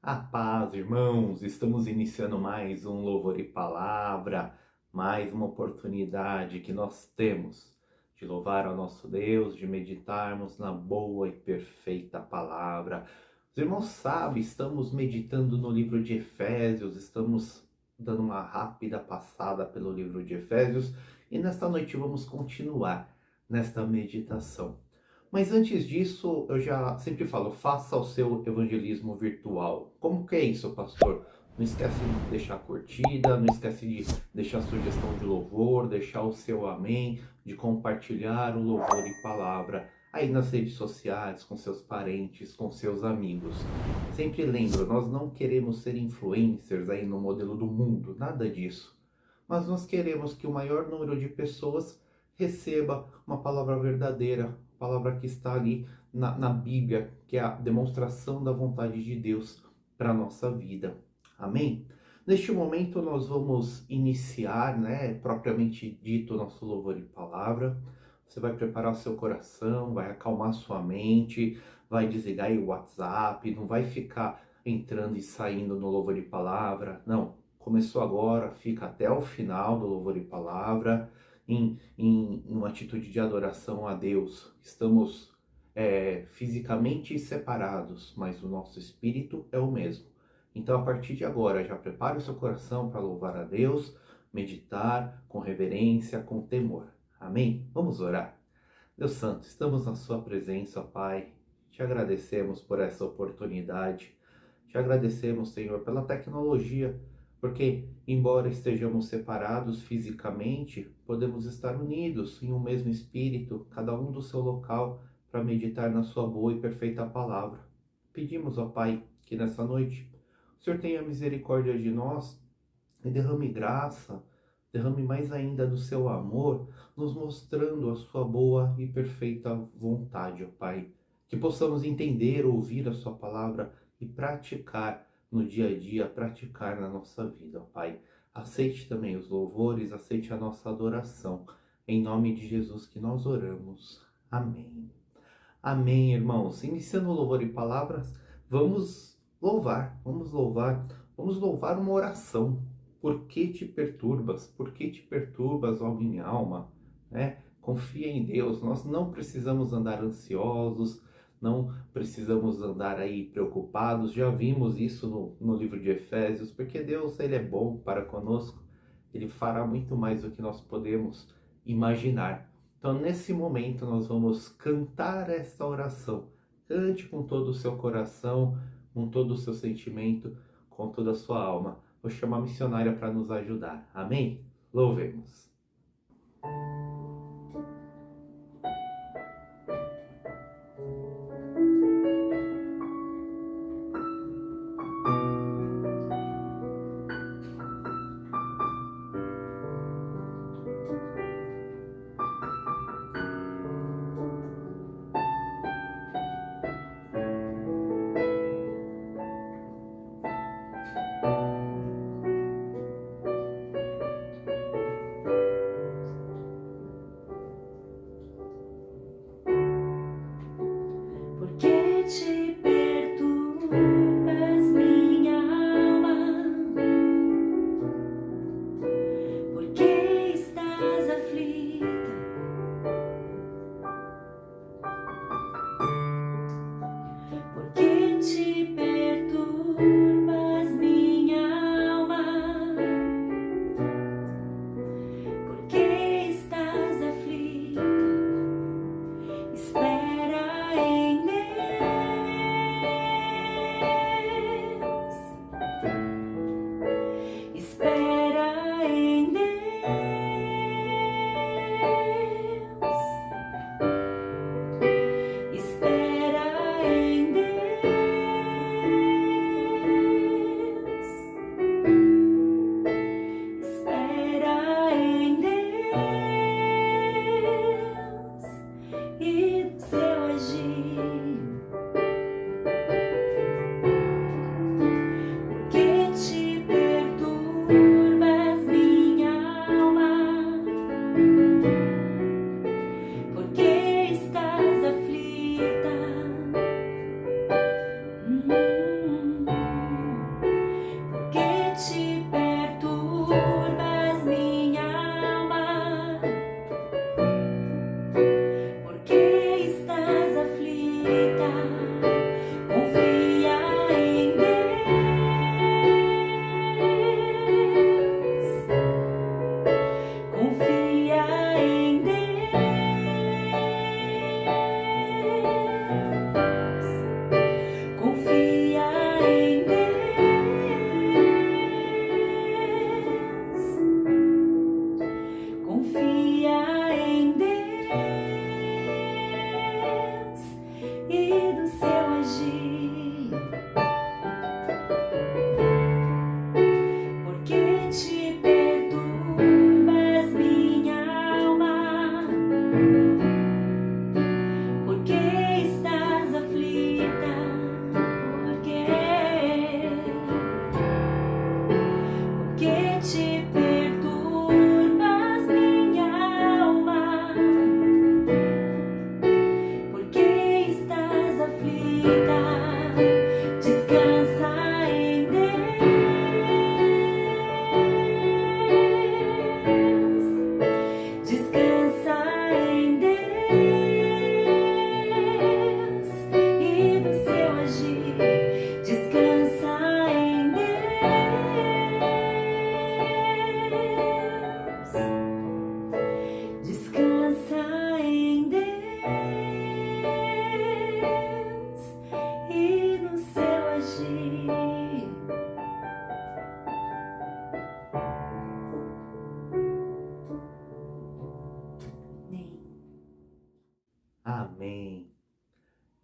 A paz, irmãos, estamos iniciando mais um Louvor e Palavra, mais uma oportunidade que nós temos de louvar ao nosso Deus, de meditarmos na boa e perfeita palavra. Os irmãos sabem, estamos meditando no livro de Efésios, estamos dando uma rápida passada pelo livro de Efésios e nesta noite vamos continuar nesta meditação. Mas antes disso, eu já sempre falo, faça o seu evangelismo virtual. Como que é isso, pastor? Não esquece de deixar a curtida, não esquece de deixar a sugestão de louvor, deixar o seu amém, de compartilhar o louvor e palavra aí nas redes sociais, com seus parentes, com seus amigos. Sempre lembro, nós não queremos ser influencers aí no modelo do mundo, nada disso. Mas nós queremos que o maior número de pessoas receba uma palavra verdadeira, palavra que está ali na Bíblia, que é a demonstração da vontade de Deus para a nossa vida. Amém? Neste momento nós vamos iniciar, propriamente dito, nosso louvor e palavra. Você vai preparar o seu coração, vai acalmar sua mente, vai desligar aí o WhatsApp, não vai ficar entrando e saindo no louvor e palavra. Não, começou agora, fica até o final do louvor e palavra em uma atitude de adoração a Deus. Estamos fisicamente separados, mas o nosso espírito é o mesmo. Então, a partir de agora, já prepare o seu coração para louvar a Deus, meditar com reverência, com temor. Amém? Vamos orar. Deus Santo, estamos na sua presença, Pai. Te agradecemos por essa oportunidade. Te agradecemos, Senhor, pela tecnologia, porque, embora estejamos separados fisicamente, podemos estar unidos em um mesmo espírito, cada um do seu local, para meditar na sua boa e perfeita palavra. Pedimos, ó Pai, que nessa noite o Senhor tenha misericórdia de nós e derrame graça, derrame mais ainda do seu amor, nos mostrando a sua boa e perfeita vontade, ó Pai. Que possamos entender, ouvir a sua palavra e praticar no dia a dia, praticar na nossa vida, ó Pai. Aceite também os louvores, aceite a nossa adoração. Em nome de Jesus que nós oramos. Amém. Amém, irmãos. Iniciando o louvor e palavras, vamos louvar uma oração. Por que te perturbas? Por que te perturbas, ó minha alma? Confia em Deus. Nós não precisamos andar ansiosos, não precisamos andar aí preocupados. Já vimos isso no livro de Efésios, porque Deus, ele é bom para conosco. Ele fará muito mais do que nós podemos imaginar. Então, nesse momento, nós vamos cantar esta oração. Cante com todo o seu coração, com todo o seu sentimento, com toda a sua alma. Vou chamar a missionária para nos ajudar. Amém? Louvemos.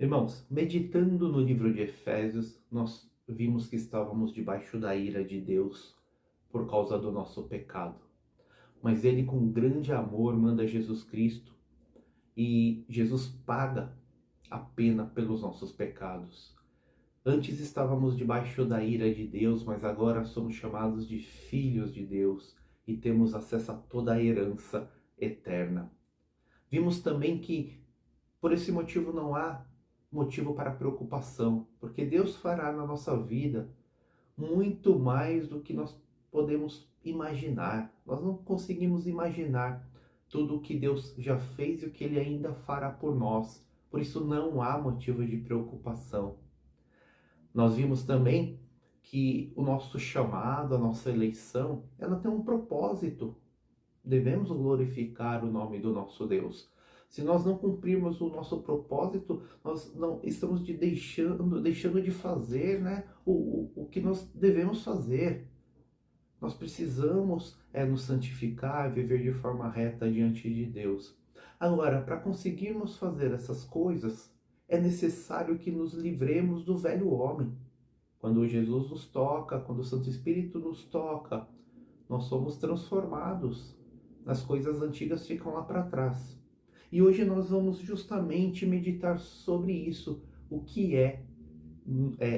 Irmãos, meditando no livro de Efésios, nós vimos que estávamos debaixo da ira de Deus por causa do nosso pecado. Mas Ele, com grande amor, manda Jesus Cristo e Jesus paga a pena pelos nossos pecados. Antes estávamos debaixo da ira de Deus, mas agora somos chamados de filhos de Deus e temos acesso a toda a herança eterna. Vimos também que por esse motivo não há motivo para preocupação, porque Deus fará na nossa vida muito mais do que nós podemos imaginar. Nós não conseguimos imaginar tudo o que Deus já fez e o que Ele ainda fará por nós. Por isso não há motivo de preocupação. Nós vimos também que o nosso chamado, a nossa eleição, ela tem um propósito. Devemos glorificar o nome do nosso Deus. Se nós não cumprirmos o nosso propósito, nós não estamos deixando de fazer, né, o que nós devemos fazer. Nós precisamos nos santificar, viver de forma reta diante de Deus. Agora, para conseguirmos fazer essas coisas, é necessário que nos livremos do velho homem. Quando Jesus nos toca, quando o Santo Espírito nos toca, nós somos transformados. As coisas antigas ficam lá para trás. E hoje nós vamos justamente meditar sobre isso. O que é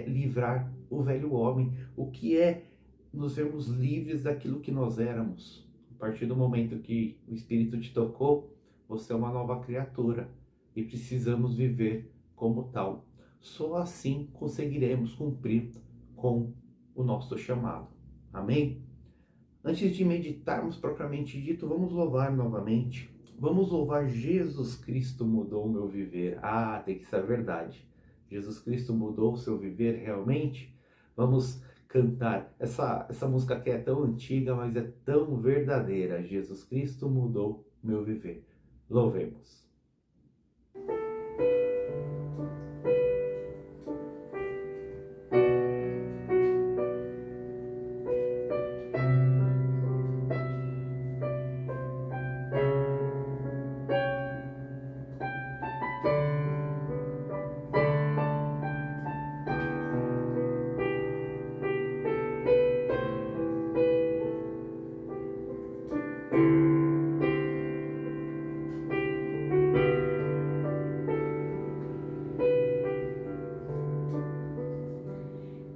livrar o velho homem? O que é nos vermos livres daquilo que nós éramos? A partir do momento que o Espírito te tocou, você é uma nova criatura e precisamos viver como tal. Só assim conseguiremos cumprir com o nosso chamado. Amém? Antes de meditarmos propriamente dito, vamos louvar novamente. Vamos louvar Jesus Cristo mudou o meu viver. Ah, tem que ser a verdade. Jesus Cristo mudou o seu viver realmente? Vamos cantar essa música que é tão antiga, mas é tão verdadeira. Jesus Cristo mudou o meu viver. Louvemos.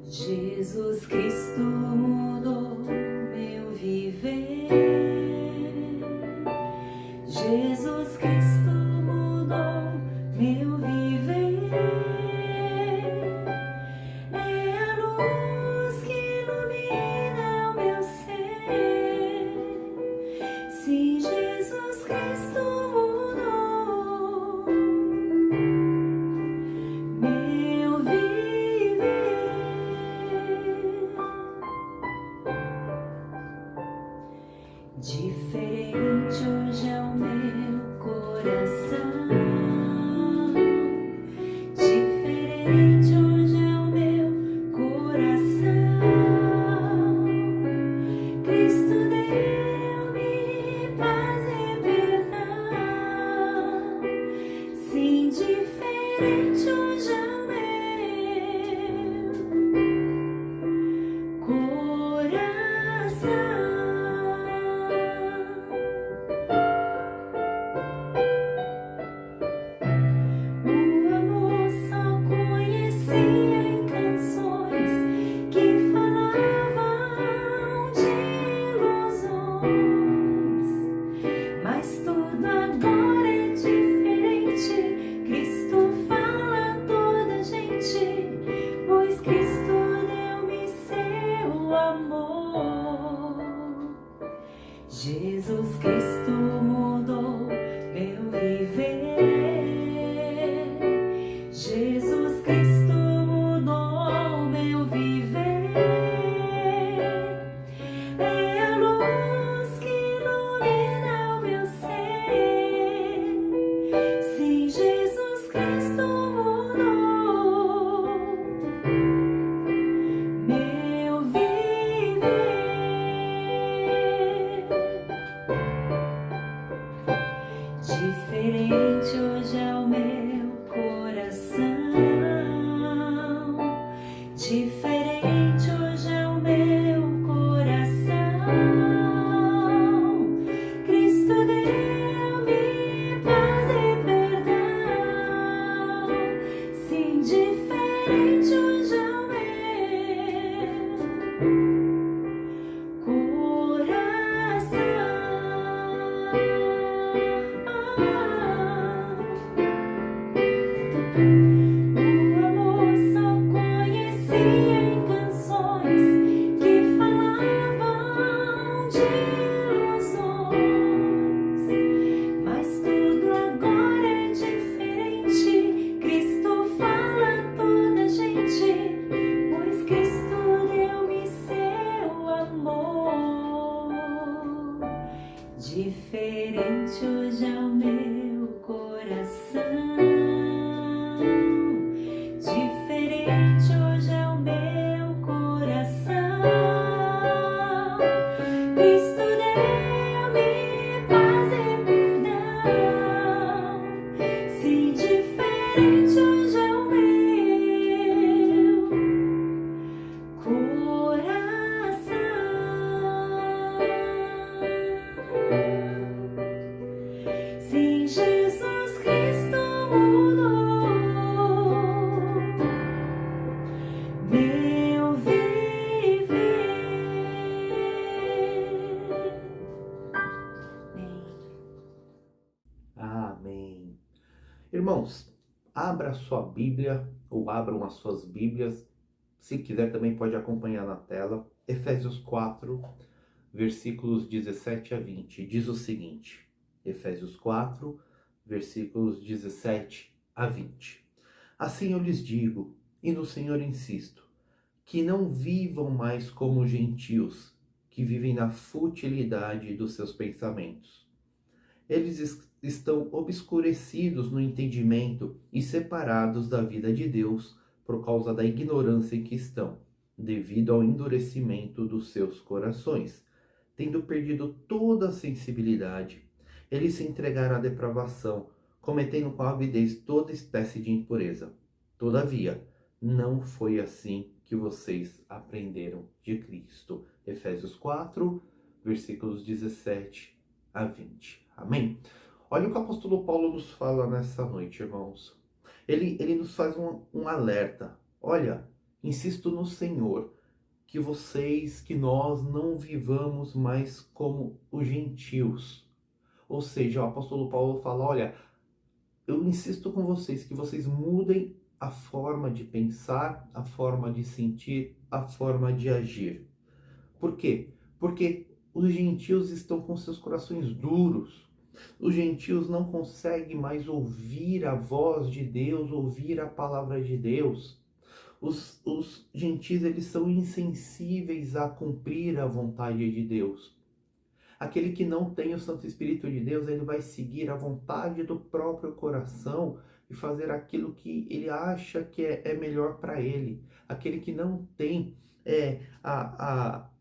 Jesus Cristo mudou meu viver. Jesus Cristo mudou meu viver. É a luz que ilumina o meu ser. Se Jesus Cristo mudou meu viver, Diferente hoje é o meu coração. Cristo deu-me paz e perdão. Sim, diferente hoje é o meu coração. O amor só conhecia em canções que falavam de ilusões, mas tudo agora é diferente. Cristo fala a toda gente, pois Cristo deu-me seu amor. Diferente hoje é o meu coração. Diferente hoje é o meu coração. Cristo deu-me paz e perdão. Sim, diferente hoje é o meu coração. Sim, Jesus Cristo mudou meu viver. Amém. Irmãos, abra a sua Bíblia ou abram as suas Bíblias. Se quiser também pode acompanhar na tela. Efésios 4, versículos 17 a 20. Diz o seguinte. Efésios 4, versículos 17 a 20. Assim eu lhes digo, e no Senhor insisto, que não vivam mais como gentios, que vivem na futilidade dos seus pensamentos. Eles estão obscurecidos no entendimento e separados da vida de Deus por causa da ignorância em que estão, devido ao endurecimento dos seus corações. Tendo perdido toda a sensibilidade, eles se entregaram à depravação, cometendo com avidez toda espécie de impureza. Todavia, não foi assim que vocês aprenderam de Cristo. Efésios 4, versículos 17 a 20. Amém? Olha o que o apóstolo Paulo nos fala nessa noite, irmãos. Ele nos faz um alerta. Olha, insisto no Senhor, que nós não vivamos mais como os gentios. Ou seja, o apóstolo Paulo fala, olha, eu insisto com vocês que vocês mudem a forma de pensar, a forma de sentir, a forma de agir. Por quê? Porque os gentios estão com seus corações duros. Os gentios não conseguem mais ouvir a voz de Deus, ouvir a palavra de Deus. Os gentios, eles são insensíveis a cumprir a vontade de Deus. Aquele que não tem o Santo Espírito de Deus, ele vai seguir a vontade do próprio coração e fazer aquilo que ele acha que é melhor para ele. Aquele que não tem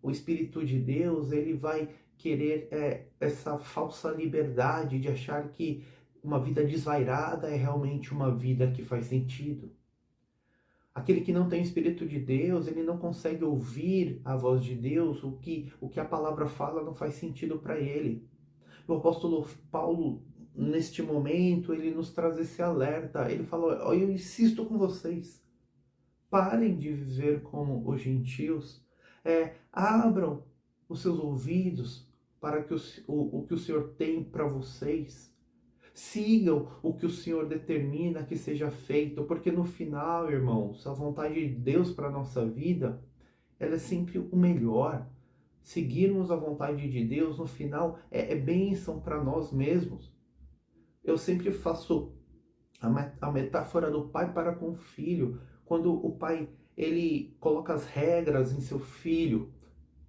o Espírito de Deus, ele vai querer essa falsa liberdade de achar que uma vida desvairada é realmente uma vida que faz sentido. Aquele que não tem o Espírito de Deus, ele não consegue ouvir a voz de Deus, o que a palavra fala não faz sentido para ele. O apóstolo Paulo, neste momento, ele nos traz esse alerta. Ele fala, eu insisto com vocês, parem de viver como os gentios, abram os seus ouvidos para que o que o Senhor tem para vocês. Sigam o que o Senhor determina que seja feito, porque no final, irmãos, a vontade de Deus para a nossa vida, ela é sempre o melhor. Seguirmos a vontade de Deus, no final, é bênção para nós mesmos. Eu sempre faço a metáfora do pai para com o filho. Quando o pai, ele coloca as regras em seu filho,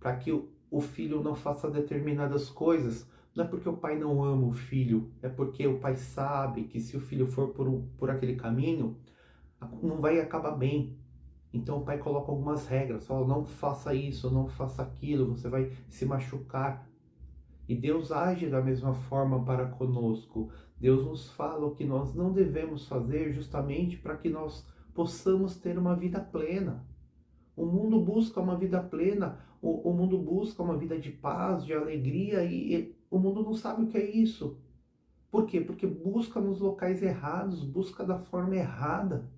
para que o filho não faça determinadas coisas, não é porque o pai não ama o filho, é porque o pai sabe que se o filho for por aquele caminho, não vai acabar bem. Então o pai coloca algumas regras, fala, não faça isso, não faça aquilo, você vai se machucar. E Deus age da mesma forma para conosco. Deus nos fala o que nós não devemos fazer justamente para que nós possamos ter uma vida plena. O mundo busca uma vida plena, o mundo busca uma vida de paz, de alegria, e o mundo não sabe o que é isso. Por quê? Porque busca nos locais errados, busca da forma errada.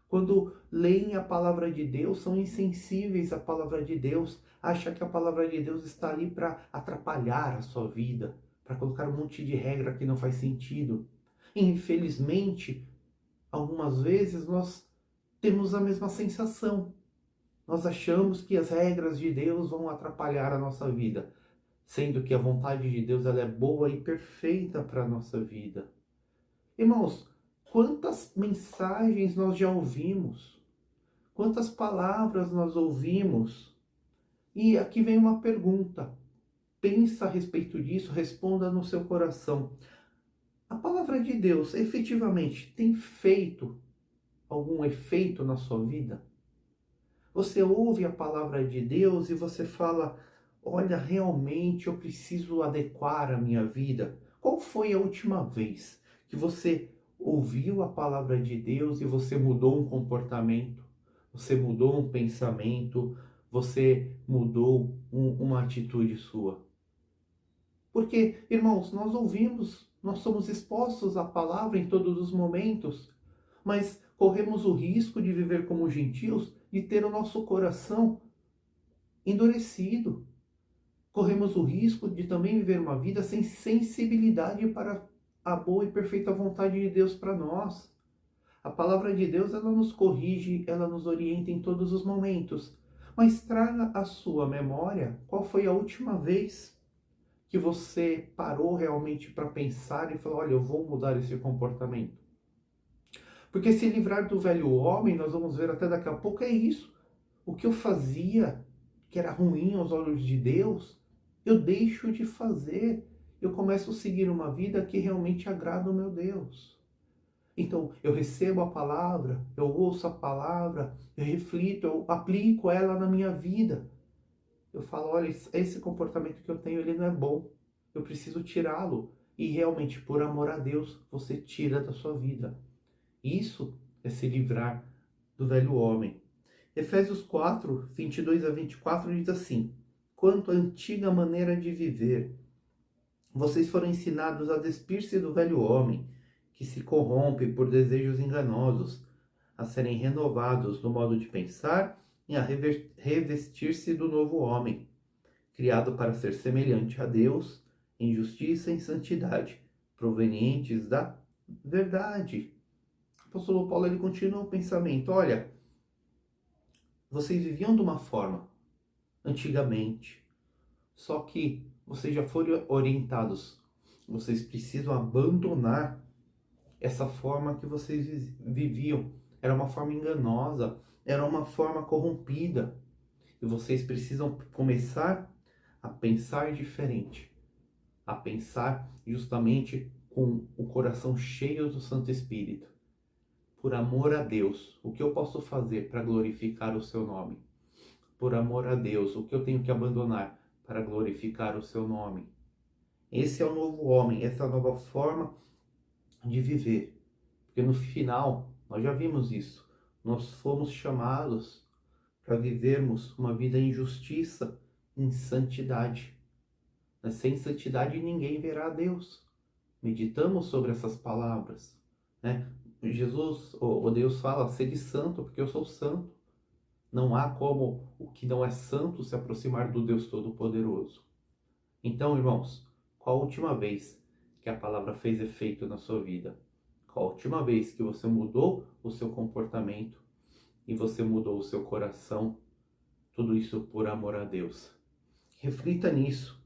Quando leem a palavra de Deus, são insensíveis à palavra de Deus, acham que a palavra de Deus está ali para atrapalhar a sua vida, para colocar um monte de regra que não faz sentido. E, infelizmente, algumas vezes nós temos a mesma sensação. Nós achamos que as regras de Deus vão atrapalhar a nossa vida, sendo que a vontade de Deus ela é boa e perfeita para a nossa vida. Irmãos, quantas mensagens nós já ouvimos? Quantas palavras nós ouvimos? E aqui vem uma pergunta. Pensa a respeito disso, responda no seu coração. A palavra de Deus efetivamente tem feito algum efeito na sua vida? Você ouve a palavra de Deus e você fala: olha, realmente eu preciso adequar a minha vida. Qual foi a última vez que você ouviu a palavra de Deus e você mudou um comportamento, você mudou um pensamento, você mudou uma atitude sua? Porque, irmãos, nós ouvimos, nós somos expostos à palavra em todos os momentos, mas corremos o risco de viver como gentios, de ter o nosso coração endurecido. Corremos o risco de também viver uma vida sem sensibilidade para a boa e perfeita vontade de Deus para nós. A palavra de Deus, ela nos corrige, ela nos orienta em todos os momentos. Mas traga à sua memória qual foi a última vez que você parou realmente para pensar e falou: olha, eu vou mudar esse comportamento. Porque se livrar do velho homem, nós vamos ver até daqui a pouco, é isso. O que eu fazia, que era ruim aos olhos de Deus, eu deixo de fazer. Eu começo a seguir uma vida que realmente agrada o meu Deus. Então, eu recebo a palavra, eu ouço a palavra, eu reflito, eu aplico ela na minha vida. Eu falo: olha, esse comportamento que eu tenho, ele não é bom. Eu preciso tirá-lo. E realmente, por amor a Deus, você tira da sua vida. Isso é se livrar do velho homem. Efésios 4, 22 a 24 diz assim: quanto à antiga maneira de viver, vocês foram ensinados a despir-se do velho homem, que se corrompe por desejos enganosos, a serem renovados no modo de pensar e a revestir-se do novo homem, criado para ser semelhante a Deus em justiça e em santidade, provenientes da verdade. O apóstolo Paulo ele continua o pensamento: olha, vocês viviam de uma forma antigamente, só que vocês já foram orientados, vocês precisam abandonar essa forma que vocês viviam. Era uma forma enganosa, era uma forma corrompida, e vocês precisam começar a pensar diferente, a pensar justamente com o coração cheio do Santo Espírito. Por amor a Deus, o que eu posso fazer para glorificar o seu nome? Por amor a Deus, o que eu tenho que abandonar para glorificar o seu nome? Esse é o novo homem, essa é a nova forma de viver. Porque no final, nós já vimos isso. Nós fomos chamados para vivermos uma vida em justiça, em santidade. Sem santidade ninguém verá a Deus. Meditamos sobre essas palavras, né? Jesus, o Deus fala: sede santo, porque eu sou santo. Não há como o que não é santo se aproximar do Deus Todo-Poderoso. Então, irmãos, qual a última vez que a palavra fez efeito na sua vida? Qual a última vez que você mudou o seu comportamento e você mudou o seu coração? Tudo isso por amor a Deus. Reflita nisso.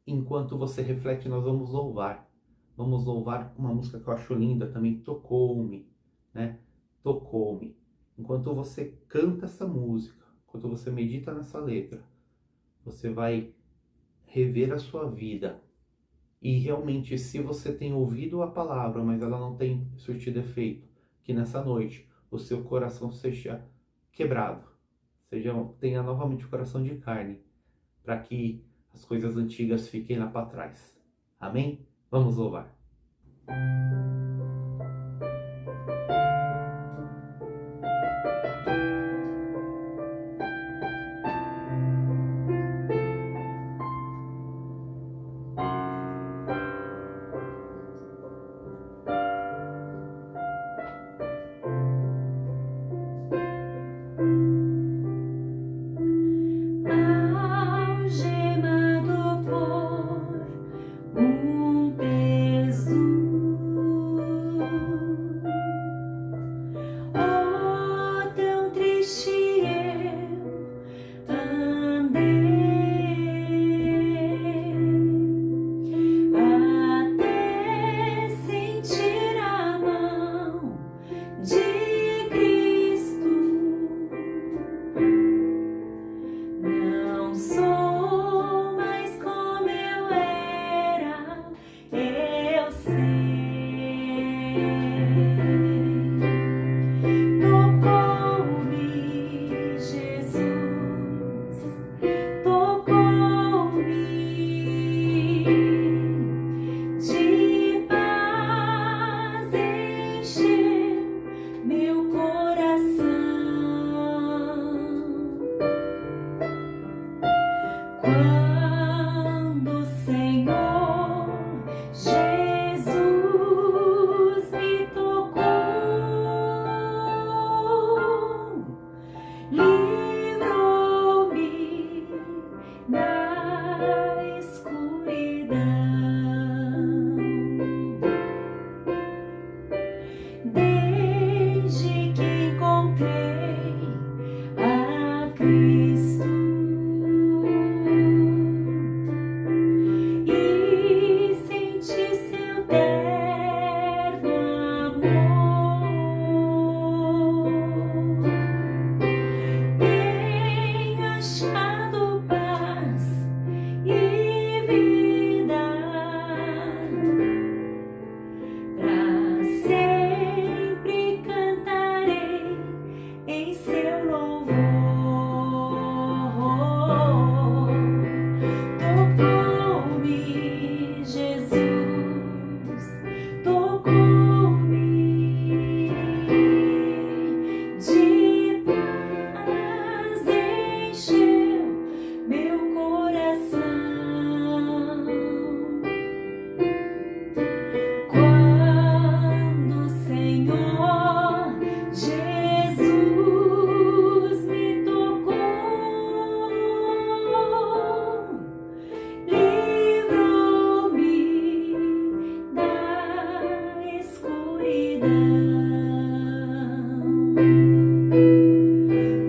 Enquanto você reflete, nós vamos louvar. Vamos louvar uma música que eu acho linda também, Tocou-me, né? Tocou-me. Enquanto você canta essa música, enquanto você medita nessa letra, você vai rever a sua vida. E realmente, se você tem ouvido a palavra, mas ela não tem surtido efeito, que nessa noite o seu coração seja quebrado, tenha novamente o coração de carne, para que as coisas antigas fiquem lá para trás. Amém? Vamos louvar. Quando o Senhor Jesus me tocou, livrou-me da escuridão. Desde que encontrei a Cristo e senti seu terno amor, tenho achado paz e vida. Pra sempre cantarei em seu louvor. Tocou-me, Jesus, tocou-me, de paz encheu meu coração. Quando o Senhor Jesus me tocou, livrou-me da escuridão.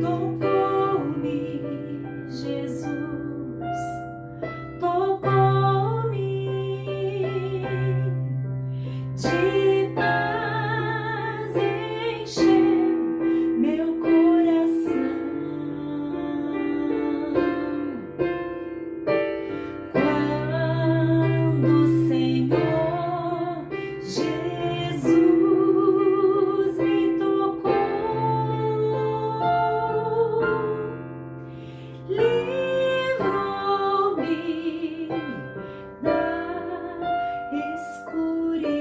Tocou-me, Jesus, tocou-me, de paz encheu meu coração. Quando o Senhor Jesus me tocou, livrou-me da escuridão.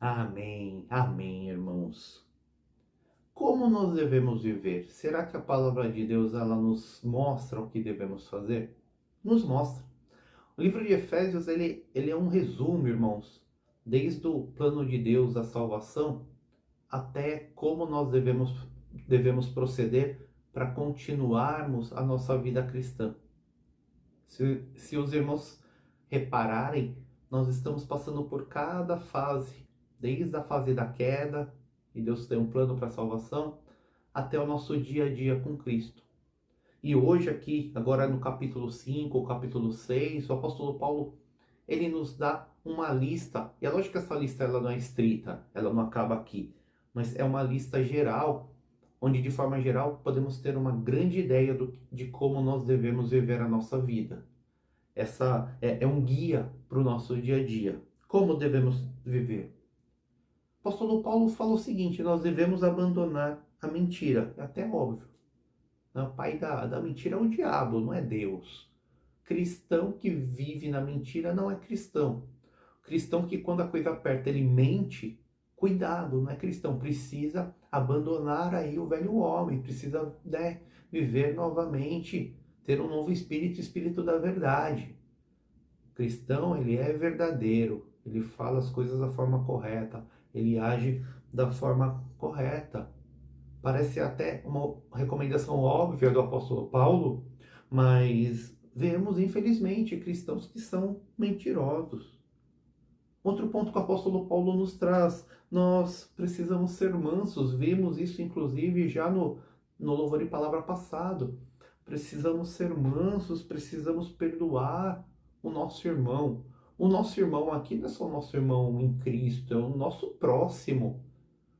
Amém, amém, irmãos. Como nós devemos viver? Será que a palavra de Deus ela nos mostra o que devemos fazer? Nos mostra. O livro de Efésios ele é um resumo, irmãos, desde o plano de Deus da salvação até como nós devemos proceder para continuarmos a nossa vida cristã. Se os irmãos repararem, nós estamos passando por cada fase, desde a fase da queda, e Deus tem um plano para a salvação, até o nosso dia a dia com Cristo. E hoje aqui, agora no capítulo 5, ou capítulo 6, o apóstolo Paulo, ele nos dá uma lista, e é lógico que essa lista ela não é estrita, ela não acaba aqui, mas é uma lista geral, onde de forma geral podemos ter uma grande ideia de como nós devemos viver a nossa vida. Essa é um guia para o nosso dia a dia. Como devemos viver? O apóstolo Paulo fala o seguinte: nós devemos abandonar a mentira. É até óbvio. O pai da mentira é o diabo, não é Deus. Cristão que vive na mentira não é cristão. Cristão que quando a coisa aperta ele mente, cuidado, não é cristão. Precisa abandonar aí o velho homem, precisa viver novamente, ter um novo espírito, espírito da verdade. O cristão, ele é verdadeiro, ele fala as coisas da forma correta, ele age da forma correta. Parece até uma recomendação óbvia do apóstolo Paulo, mas vemos, infelizmente, cristãos que são mentirosos. Outro ponto que o apóstolo Paulo nos traz: nós precisamos ser mansos. Vimos isso, inclusive, já no Louvor e Palavra passado. Precisamos ser mansos, precisamos perdoar o nosso irmão. O nosso irmão aqui não é só o nosso irmão em Cristo, é o nosso próximo.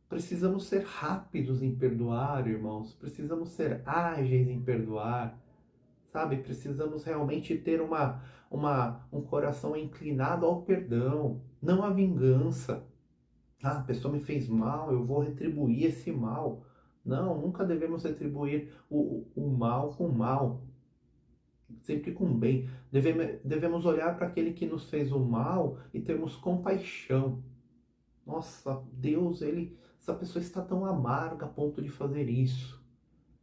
Precisamos ser rápidos em perdoar, irmãos. Precisamos ser ágeis em perdoar. Sabe? Precisamos realmente ter um coração inclinado ao perdão, não à vingança. Ah, a pessoa me fez mal, eu vou retribuir esse mal. Não, nunca devemos retribuir o mal com o mal. Sempre com bem. Devemos olhar para aquele que nos fez o mal e termos compaixão. Nossa, Deus, essa pessoa está tão amarga a ponto de fazer isso.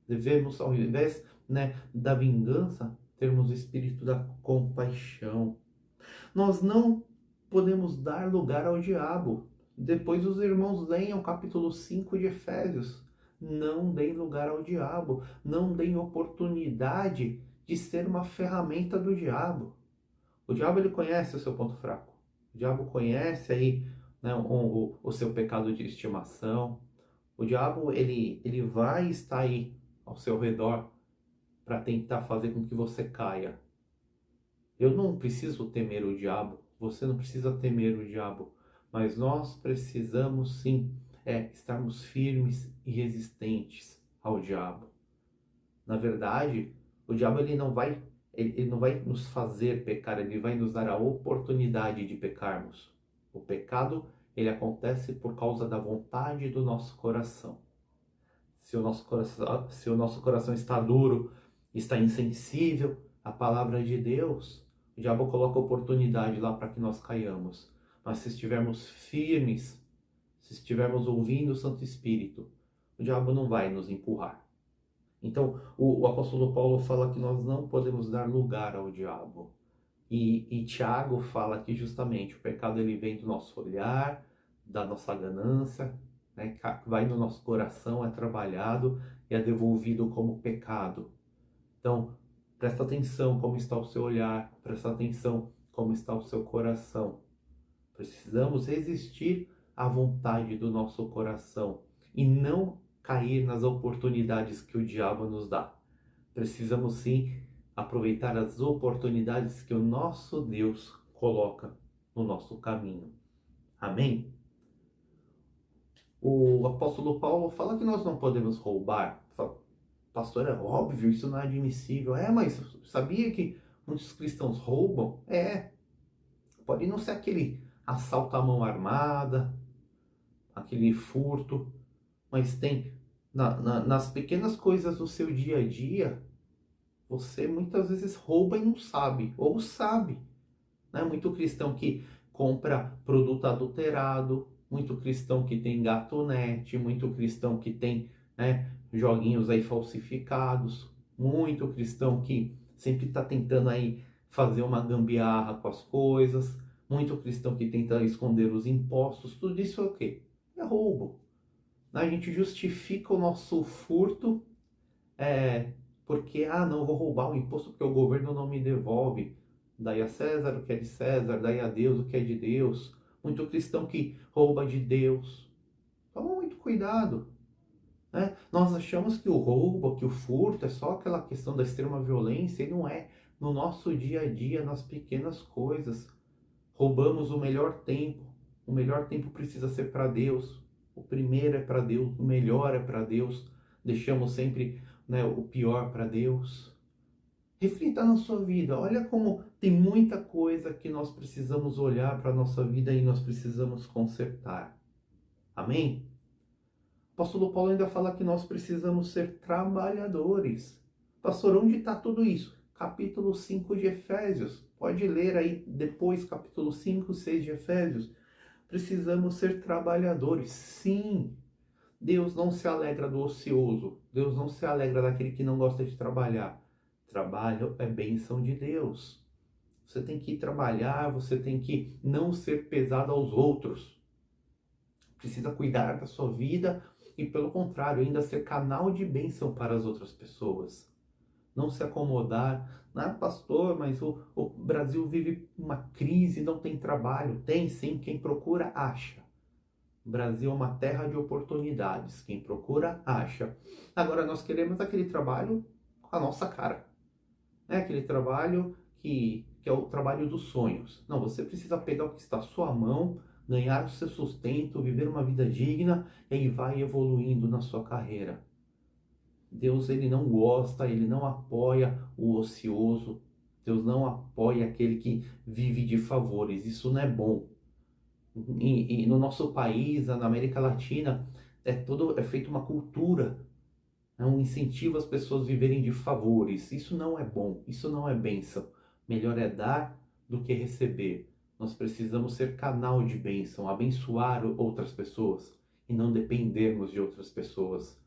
Devemos, ao invés, né, da vingança, termos o espírito da compaixão. Nós não podemos dar lugar ao diabo. Depois os irmãos leem o capítulo 5 de Efésios. Não deem lugar ao diabo. Não deem oportunidade de ser uma ferramenta do diabo. O diabo, ele conhece o seu ponto fraco. O diabo conhece aí, né, o seu pecado de estimação. O diabo, ele vai estar aí ao seu redor para tentar fazer com que você caia. Eu não preciso temer o diabo, você não precisa temer o diabo, mas nós precisamos sim estarmos firmes e resistentes ao diabo. Na verdade, o diabo ele não vai nos fazer pecar, ele vai nos dar a oportunidade de pecarmos. O pecado, ele acontece por causa da vontade do nosso coração. Se o nosso coração está duro, está insensível à palavra de Deus, o diabo coloca oportunidade lá para que nós caiamos. Mas se estivermos firmes, se estivermos ouvindo o Santo Espírito, o diabo não vai nos empurrar. Então, o apóstolo Paulo fala que nós não podemos dar lugar ao diabo. E Tiago fala que justamente o pecado ele vem do nosso olhar, da nossa ganância, né, que vai no nosso coração, é trabalhado e é devolvido como pecado. Então, presta atenção como está o seu olhar, presta atenção como está o seu coração. Precisamos resistir à vontade do nosso coração e não cair nas oportunidades que o diabo nos dá. Precisamos sim aproveitar as oportunidades que o nosso Deus coloca no nosso caminho. Amém? O apóstolo Paulo fala que nós não podemos roubar. Fala, pastor, é óbvio, isso não é admissível. Mas sabia que muitos cristãos roubam? Pode não ser aquele assalto à mão armada, aquele furto, mas tem nas pequenas coisas do seu dia a dia, você muitas vezes rouba e não sabe, ou sabe. Né? Muito cristão que compra produto adulterado, muito cristão que tem gatonete, muito cristão que tem, né, joguinhos aí falsificados, muito cristão que sempre está tentando aí fazer uma gambiarra com as coisas, muito cristão que tenta esconder os impostos. Tudo isso é o quê? É roubo. A gente justifica o nosso furto porque, não vou roubar o imposto porque o governo não me devolve. Daí a César o que é de César, daí a Deus o que é de Deus. Muito cristão que rouba de Deus. Toma muito cuidado. Né? Nós achamos que o roubo, que o furto é só aquela questão da extrema violência, e não é. No nosso dia a dia, nas pequenas coisas. Roubamos o melhor tempo. O melhor tempo precisa ser para Deus. O primeiro é para Deus, o melhor é para Deus. Deixamos sempre, né, o pior para Deus. Reflita na sua vida. Olha como tem muita coisa que nós precisamos olhar para a nossa vida e nós precisamos consertar. Amém? O apóstolo Paulo ainda fala que nós precisamos ser trabalhadores. Pastor, onde está tudo isso? Capítulo 5 de Efésios. Pode ler aí depois, capítulo 5, 6 de Efésios. Precisamos ser trabalhadores. Sim, Deus não se alegra do ocioso. Deus não se alegra daquele que não gosta de trabalhar. Trabalho é bênção de Deus. Você tem que trabalhar, você tem que não ser pesado aos outros. Precisa cuidar da sua vida e, pelo contrário, ainda ser canal de bênção para as outras pessoas. Não se acomodar. Pastor, mas o Brasil vive uma crise, não tem trabalho. Tem sim, quem procura, acha. O Brasil é uma terra de oportunidades. Quem procura, acha. Agora, nós queremos aquele trabalho com a nossa cara. Aquele trabalho que é o trabalho dos sonhos. Não, você precisa pegar o que está à sua mão, ganhar o seu sustento, viver uma vida digna, e aí vai evoluindo na sua carreira. Deus, ele não gosta, ele não apoia o ocioso. Deus não apoia aquele que vive de favores. Isso não é bom. E no nosso país, na América Latina, é feita uma cultura, um incentivo às pessoas viverem de favores. Isso não é bom, isso não é bênção. Melhor é dar do que receber. Nós precisamos ser canal de bênção, abençoar outras pessoas e não dependermos de outras pessoas.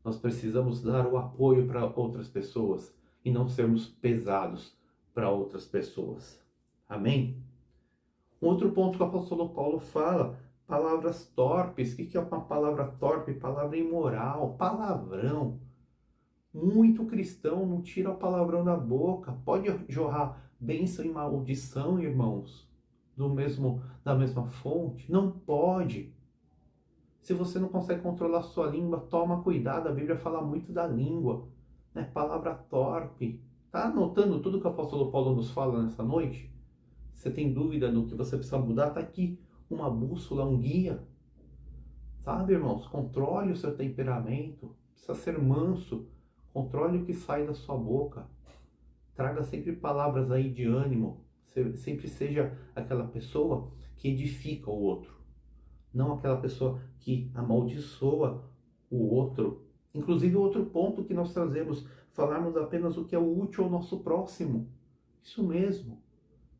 Nós precisamos dar o apoio para outras pessoas e não sermos pesados para outras pessoas. Amém? Um outro ponto que o apóstolo Paulo fala, palavras torpes. O que é uma palavra torpe? Palavra imoral, palavrão. Muito cristão não tira o palavrão da boca. Pode jorrar bênção e maldição, irmãos, da mesma fonte? Não pode. Se você não consegue controlar sua língua, toma cuidado. A Bíblia fala muito da língua, né? Palavra torpe. Tá anotando tudo que o apóstolo Paulo nos fala nessa noite? Você tem dúvida do que você precisa mudar? Tá aqui uma bússola, um guia. Sabe, irmãos? Controle o seu temperamento. Precisa ser manso. Controle o que sai da sua boca. Traga sempre palavras aí de ânimo. Sempre seja aquela pessoa que edifica o outro. Não aquela pessoa que amaldiçoa o outro. Inclusive, outro ponto que nós trazemos, falarmos apenas o que é útil ao nosso próximo. Isso mesmo.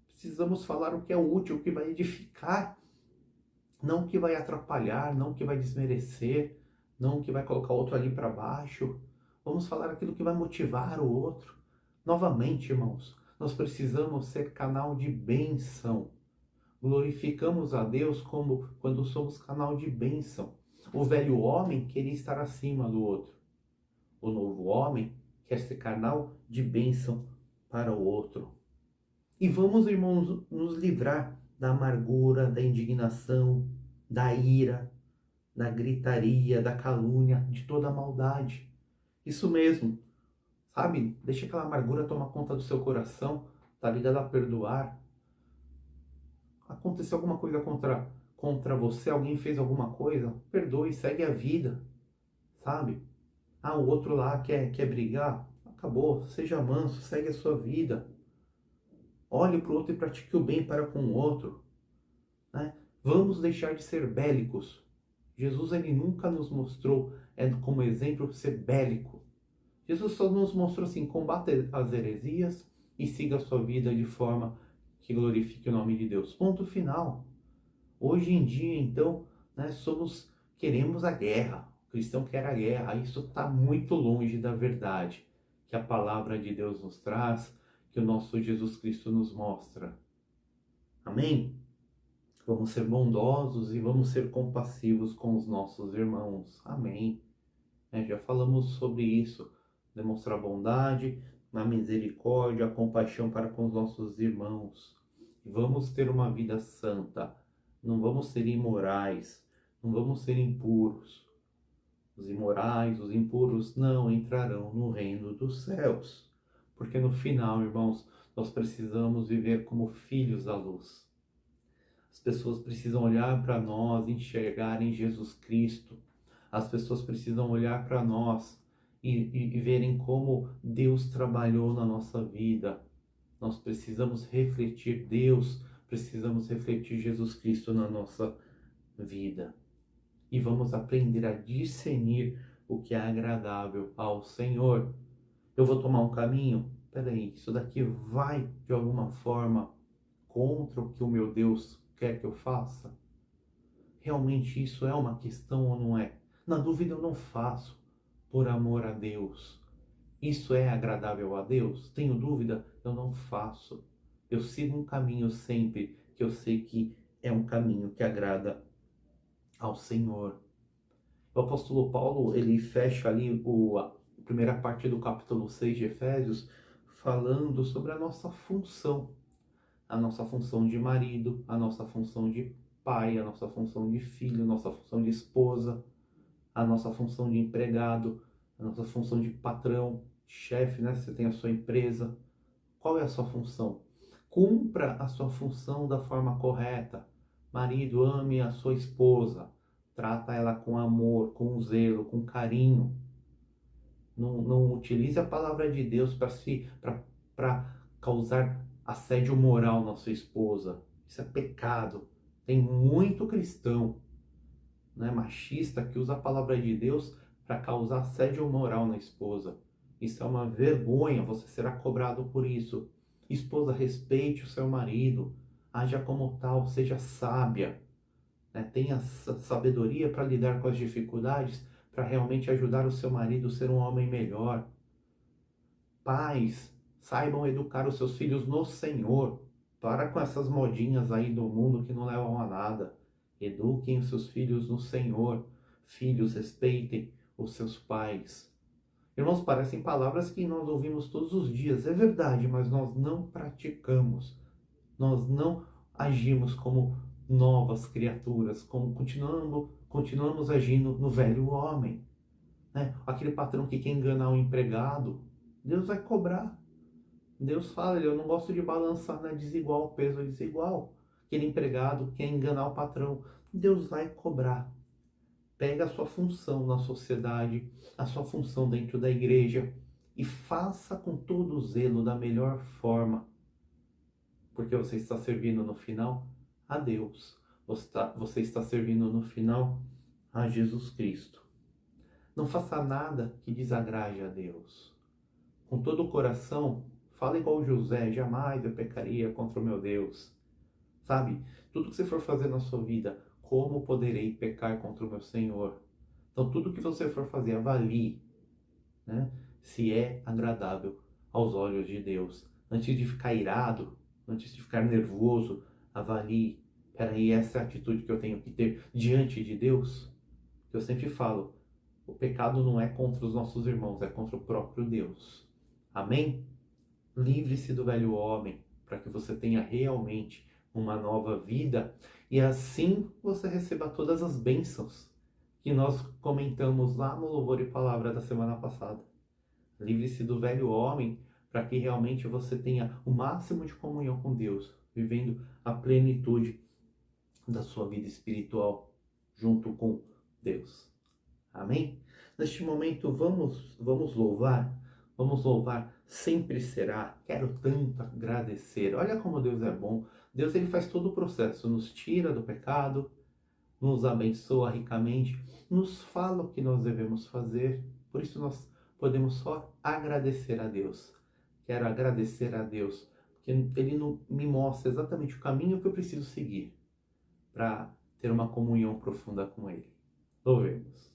Precisamos falar o que é útil, o que vai edificar. Não o que vai atrapalhar, não o que vai desmerecer, não o que vai colocar o outro ali para baixo. Vamos falar aquilo que vai motivar o outro. Novamente, irmãos, nós precisamos ser canal de bênção. Glorificamos a Deus como quando somos canal de bênção. O velho homem queria estar acima do outro. O novo homem quer ser canal de bênção para o outro. E vamos, irmãos, nos livrar da amargura, da indignação, da ira, da gritaria, da calúnia, de toda a maldade. Isso mesmo, sabe? Deixa aquela amargura tomar conta do seu coração, tá ligado a perdoar. Aconteceu alguma coisa contra você, alguém fez alguma coisa, perdoe, segue a vida, sabe? Ah, o outro lá quer brigar, acabou, seja manso, segue a sua vida. Olhe para o outro e pratique o bem para com o outro, né? Vamos deixar de ser bélicos. Jesus, ele nunca nos mostrou como exemplo ser bélico. Jesus só nos mostrou assim, combata as heresias e siga a sua vida de forma que glorifique o nome de Deus. Ponto final. Hoje em dia, então, né, queremos a guerra. O cristão quer a guerra. Isso está muito longe da verdade que a palavra de Deus nos traz, que o nosso Jesus Cristo nos mostra. Amém? Vamos ser bondosos e vamos ser compassivos com os nossos irmãos. Amém? Já falamos sobre isso. Demonstrar bondade, a misericórdia, a compaixão para com os nossos irmãos. Vamos ter uma vida santa. Não vamos ser imorais. Não vamos ser impuros. Os imorais, os impuros não entrarão no reino dos céus. Porque no final, irmãos, nós precisamos viver como filhos da luz. As pessoas precisam olhar para nós, enxergarem Jesus Cristo. As pessoas precisam olhar para nós e verem como Deus trabalhou na nossa vida. Nós precisamos refletir Deus, precisamos refletir Jesus Cristo na nossa vida. E vamos aprender a discernir o que é agradável ao Senhor. Eu vou tomar um caminho? Peraí, isso daqui vai de alguma forma contra o que o meu Deus quer que eu faça? Realmente isso é uma questão ou não é? Na dúvida eu não faço, por amor a Deus. Isso é agradável a Deus? Tenho dúvida? Eu não faço. Eu sigo um caminho sempre que eu sei que é um caminho que agrada ao Senhor. O apóstolo Paulo, ele fecha ali a primeira parte do capítulo 6 de Efésios, falando sobre a nossa função de marido, a nossa função de pai, a nossa função de filho, a nossa função de esposa, a nossa função de empregado, a nossa função de patrão, chefe, né? Você tem a sua empresa. Qual é a sua função? Cumpra a sua função da forma correta. Marido, ame a sua esposa. Trata ela com amor, com zelo, com carinho. Não utilize a palavra de Deus para causar assédio moral na sua esposa. Isso é pecado. Tem muito cristão, né, machista, que usa a palavra de Deus para causar assédio moral na esposa. Isso é uma vergonha, você será cobrado por isso. Esposa, respeite o seu marido, haja como tal, seja sábia, né? Tenha sabedoria para lidar com as dificuldades, para realmente ajudar o seu marido a ser um homem melhor. Pais, saibam educar os seus filhos no Senhor. Para com essas modinhas aí do mundo que não levam a nada. Eduquem os seus filhos no Senhor. Filhos, respeitem os seus pais. Irmãos, parecem palavras que nós ouvimos todos os dias. É verdade, mas nós não praticamos. Nós não agimos como novas criaturas, como continuamos agindo no velho homem, né? Aquele patrão que quer enganar o empregado, Deus vai cobrar. Deus fala, eu não gosto de balançar, né? Desigual, peso é desigual. Aquele empregado quer enganar o patrão, Deus vai cobrar. Pega a sua função na sociedade, a sua função dentro da igreja e faça com todo o zelo da melhor forma, porque você está servindo no final a Deus. Você está servindo no final a Jesus Cristo. Não faça nada que desagrade a Deus. Com todo o coração, fala igual José, jamais eu pecaria contra o meu Deus. Sabe, tudo que você for fazer na sua vida, como poderei pecar contra o meu Senhor? Então tudo que você for fazer, avalie, né, se é agradável aos olhos de Deus. Antes de ficar irado, antes de ficar nervoso, avalie, peraí, essa é a atitude que eu tenho que ter diante de Deus? Eu sempre falo, o pecado não é contra os nossos irmãos, é contra o próprio Deus. Amém? Livre-se do velho homem, para que você tenha realmente uma nova vida e assim você receba todas as bênçãos que nós comentamos lá no Louvor e Palavra da semana passada. Livre-se do velho homem, para que realmente você tenha o máximo de comunhão com Deus, vivendo a plenitude da sua vida espiritual junto com Deus. Amém? Neste momento vamos louvar, sempre será. Quero tanto agradecer. Olha como Deus é bom. Deus, ele faz todo o processo, nos tira do pecado, nos abençoa ricamente, nos fala o que nós devemos fazer. Por isso nós podemos só agradecer a Deus. Quero agradecer a Deus, porque ele me mostra exatamente o caminho que eu preciso seguir para ter uma comunhão profunda com ele. Louvemos.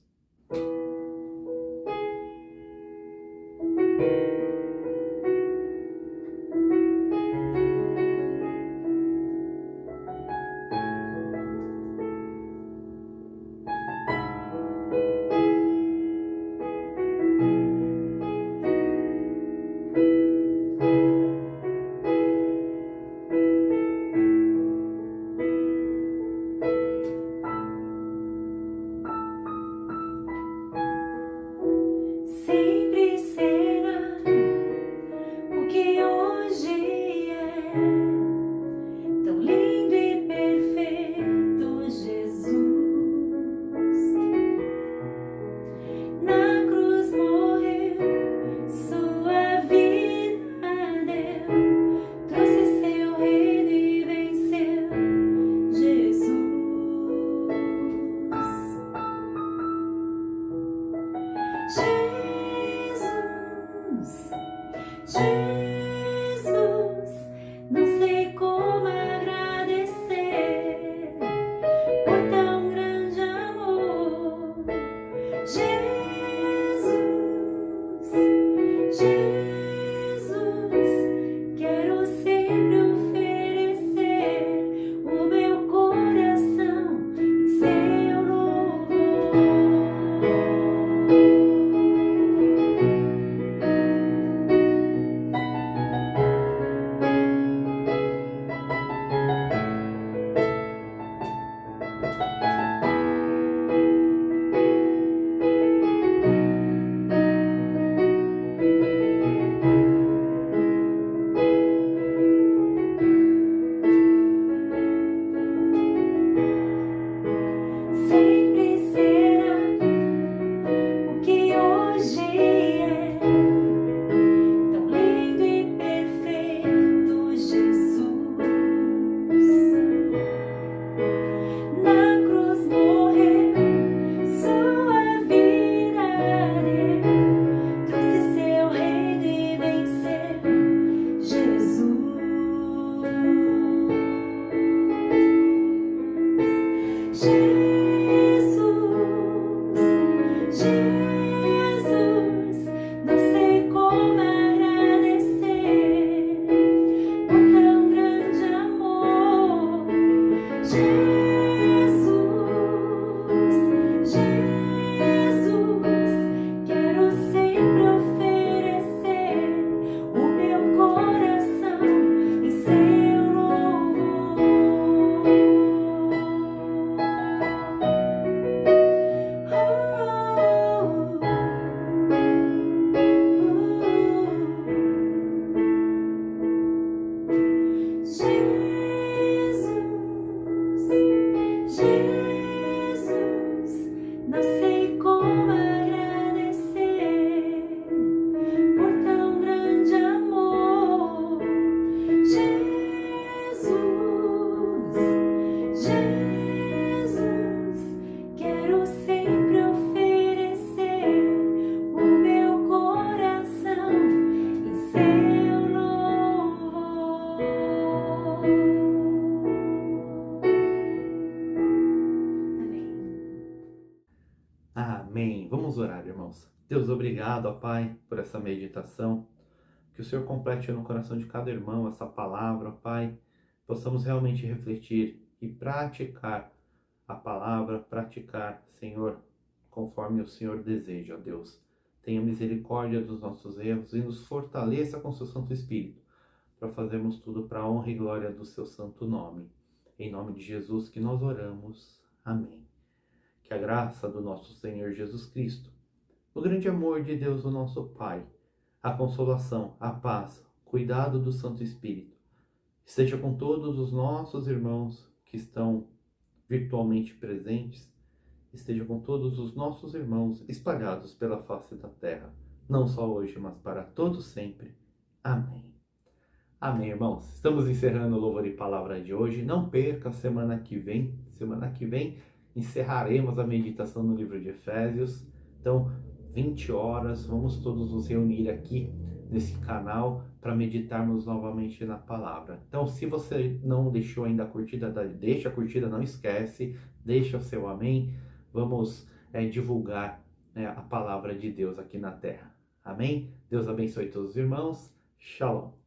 Não sei como agradecer por tão grande amor. Jesus, Jesus, quero sempre oferecer o meu coração em seu louvor. Amém. Vamos orar, irmãos. Deus, obrigado, ó Pai, por essa meditação. Que o Senhor complete no coração de cada irmão essa palavra, ó Pai. Possamos realmente refletir e praticar a palavra, praticar, Senhor, conforme o Senhor deseja, ó Deus. Tenha misericórdia dos nossos erros e nos fortaleça com seu Santo Espírito, para fazermos tudo para a honra e glória do seu santo nome. Em nome de Jesus que nós oramos. Amém. Que a graça do nosso Senhor Jesus Cristo, o grande amor de Deus, o nosso Pai, a consolação, a paz, o cuidado do Santo Espírito, esteja com todos os nossos irmãos que estão virtualmente presentes, esteja com todos os nossos irmãos espalhados pela face da terra, não só hoje, mas para todos sempre. Amém. Amém, irmãos. Estamos encerrando o Louvor e Palavra de hoje. Não perca a semana que vem. Semana que vem encerraremos a meditação no livro de Efésios. Então, 20 horas, vamos todos nos reunir aqui nesse canal para meditarmos novamente na palavra. Então, se você não deixou ainda a curtida, deixa a curtida, não esquece, deixa o seu amém. Vamos divulgar a palavra de Deus aqui na terra. Amém? Deus abençoe todos os irmãos. Shalom.